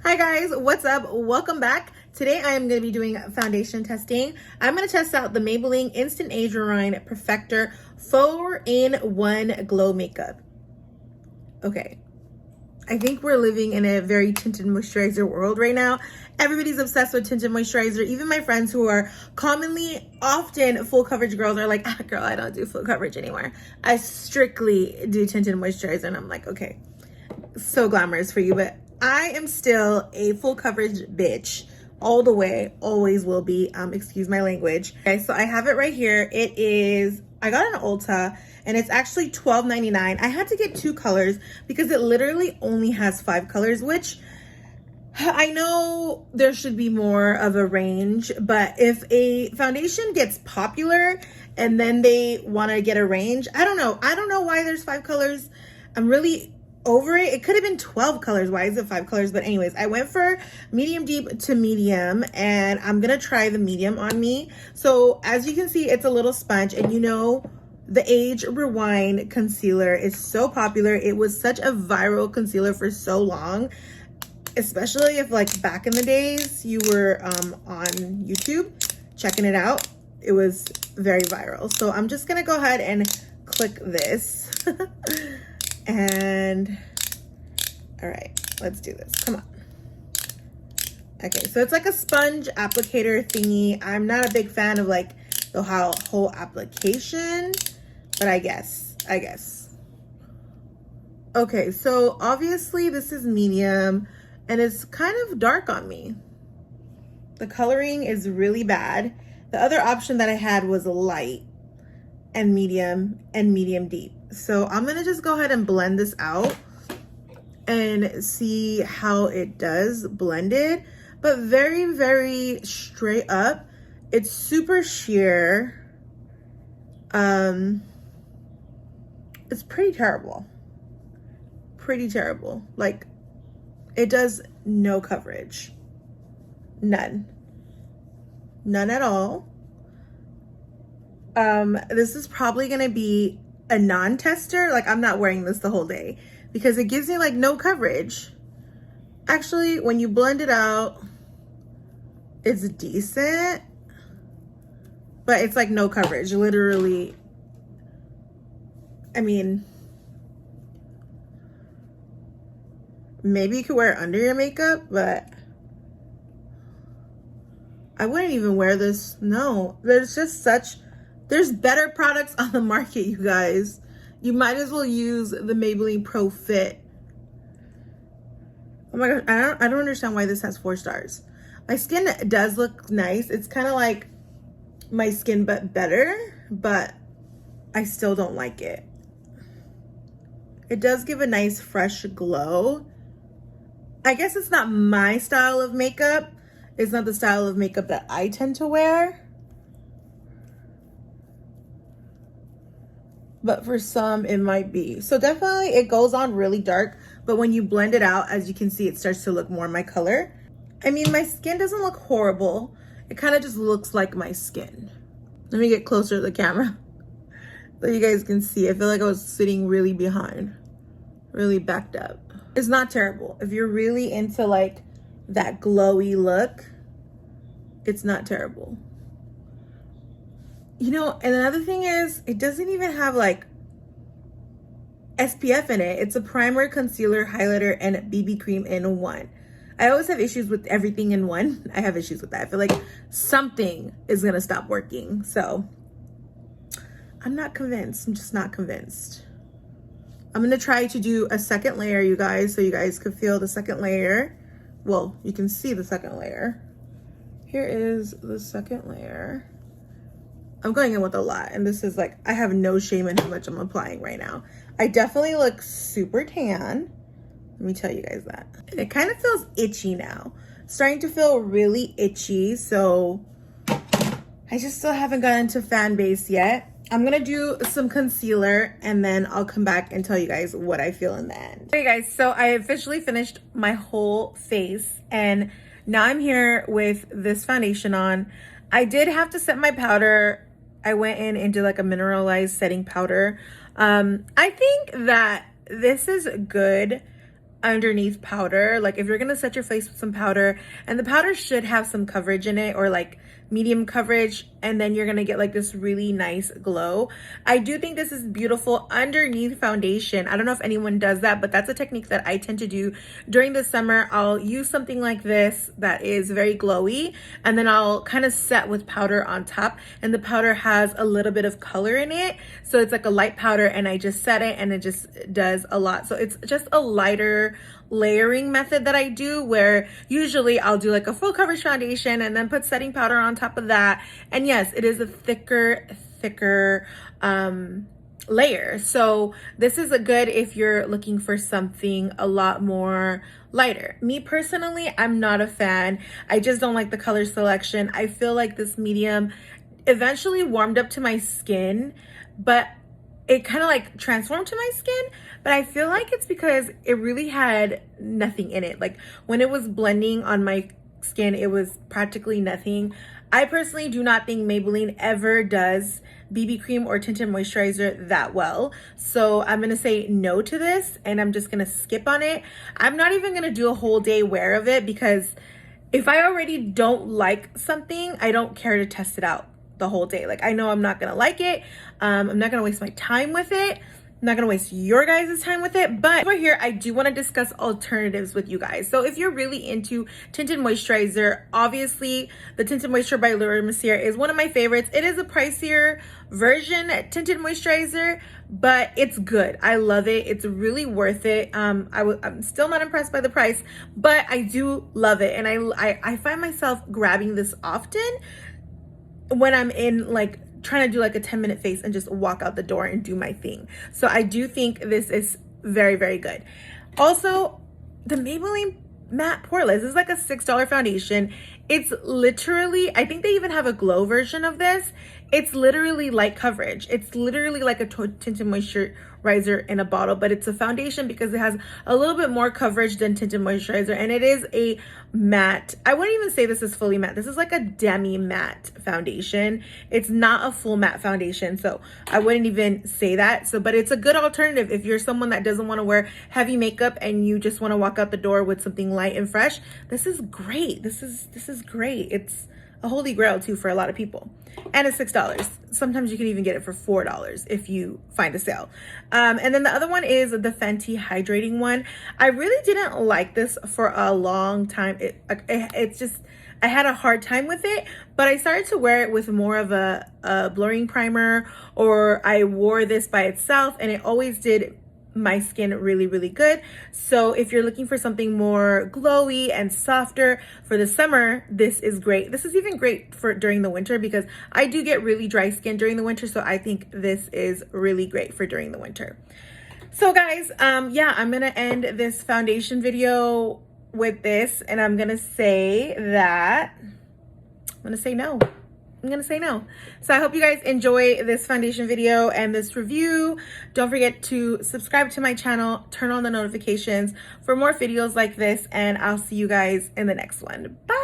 Hi guys, what's up? Welcome back. Today I am going to be doing foundation testing. I'm going to test out the Maybelline Instant Age Rewind Perfector 4-in-1 Glow Makeup. Okay, I think we're living in a very tinted moisturizer world right now. Everybody's obsessed with tinted moisturizer. Even my friends who are often full coverage girls are like, girl, I don't do full coverage anymore. I strictly do tinted moisturizer. And I'm like, okay, so glamorous for you, but I am still a full coverage bitch all the way, always will be. Excuse my language. Okay, so I have it right here. I got it on Ulta and it's actually $12.99. I had to get 2 colors because it literally only has 5 colors, which I know there should be more of a range, but if a foundation gets popular and then they want to get a range, I don't know why there's 5 colors. I'm really over it. It could have been 12 colors. Why is it 5 colors? But anyways, I went for medium deep to medium and I'm gonna try the medium on me. So as you can see, it's a little sponge, and you know the Age Rewind concealer is so popular. It was such a viral concealer for so long, especially if like back in the days you were on YouTube checking it out. It was very viral. So I'm just gonna go ahead and click this. And all right, let's do this. Come on. Okay, so it's like a sponge applicator thingy. I'm not a big fan of like the whole application, but I guess. Okay, so obviously this is medium and it's kind of dark on me. The coloring is really bad. The other option that I had was light and medium deep. So I'm gonna just go ahead and blend this out and see how it does blended, but very, very straight up. It's super sheer. It's pretty terrible. Like, it does no coverage. None at all. This is probably gonna be a non-tester. Like, I'm not wearing this the whole day because it gives me like no coverage. Actually, when you blend it out, it's decent, but it's like no coverage, literally. I mean, maybe you could wear it under your makeup, but I wouldn't even wear this. No, there's better products on the market, you guys. You might as well use the Maybelline Pro Fit. Oh my gosh, I don't understand why this has 4 stars. My skin does look nice. It's kind of like my skin, but better, but I still don't like it. It does give a nice fresh glow. I guess it's not my style of makeup. It's not the style of makeup that I tend to wear. But for some it might be. So definitely it goes on really dark, but when you blend it out, as you can see, it starts to look more my color. I mean, my skin doesn't look horrible. It kind of just looks like my skin. Let me get closer to the camera so you guys can see. I feel like I was sitting really behind, really backed up. It's not terrible. If you're really into like that glowy look, it's not terrible. You know, and another thing is, it doesn't even have like SPF in it. It's a primer, concealer, highlighter, and BB cream in one. I always have issues with everything in one. I have issues with that. I feel like something is gonna stop working. So I'm not convinced. I'm just not convinced. I'm gonna try to do a second layer, you guys, so you guys could feel the second layer. Well, you can see the second layer. Here is the second layer. I'm going in with a lot, and this is like, I have no shame in how much I'm applying right now. I definitely look super tan. Let me tell you guys that. And it kind of feels itchy now. Starting to feel really itchy, so I just still haven't gotten to fan base yet. I'm gonna do some concealer and then I'll come back and tell you guys what I feel in the end. Okay guys, so I officially finished my whole face and now I'm here with this foundation on. I did have to set my powder. I went in and did like a mineralized setting powder. I think that this is good. underneath powder. Like if you're gonna set your face with some powder, and the powder should have some coverage in it, or like medium coverage, and then you're gonna get like this really nice glow. I do think this is beautiful underneath foundation. I don't know if anyone does that, but that's a technique that I tend to do during the summer. I'll use something like this that is very glowy, and then I'll kind of set with powder on top, and the powder has a little bit of color in it, so it's like a light powder, and I just set it and it just does a lot. So it's just a lighter layering method that I do, where usually I'll do like a full coverage foundation and then put setting powder on top of that. And yes, it is a thicker layer. So this is a good if you're looking for something a lot more lighter. Me personally, I'm not a fan. I just don't like the color selection. I feel like this medium eventually warmed up to my skin, but it kind of like transformed to my skin, but I feel like it's because it really had nothing in it. Like when it was blending on my skin, it was practically nothing. I personally do not think Maybelline ever does BB cream or tinted moisturizer that well. So I'm gonna say no to this, and I'm just gonna skip on it. I'm not even gonna do a whole day wear of it, because if I already don't like something, I don't care to test it out the whole day. Like I know I'm not gonna like it. I'm not gonna waste my time with it. I'm not gonna waste your guys' time with it. But over here, I do want to discuss alternatives with you guys. So if you're really into tinted moisturizer, obviously the Tinted Moisture by Laura Mercier is one of my favorites. It is a pricier version tinted moisturizer, but it's good. I love it. It's really worth it. I'm still not impressed by the price, but I do love it, and I find myself grabbing this often when I'm in like trying to do like a 10-minute face and just walk out the door and do my thing. So I do think this is very, very good. Also, the Maybelline Matte Poreless is like a $6 foundation. It's literally, I think they even have a glow version of this. It's literally light coverage. It's literally like a tinted moisturizer in a bottle, but it's a foundation because it has a little bit more coverage than tinted moisturizer, and it is a matte. I wouldn't even say this is fully matte. This is like a demi matte foundation. It's not a full matte foundation, so I wouldn't even say that. So, but it's a good alternative if you're someone that doesn't want to wear heavy makeup and you just want to walk out the door with something light and fresh. This is great. This is great. It's a holy grail too for a lot of people, and it's $6. Sometimes you can even get it for $4 if you find a sale. And then the other one is the Fenty Hydrating one. I really didn't like this for a long time. It's just, I had a hard time with it, but I started to wear it with more of a blurring primer, or I wore this by itself, and it always did my skin really, really good. So if you're looking for something more glowy and softer for the summer, this is great. This is even great for during the winter, because I do get really dry skin during the winter, so I think this is really great for during the winter. So guys, yeah, I'm gonna end this foundation video with this, and I'm gonna say no. I'm gonna say no. So I hope you guys enjoy this foundation video and this review. Don't forget to subscribe to my channel, turn on the notifications for more videos like this, and I'll see you guys in the next one. Bye.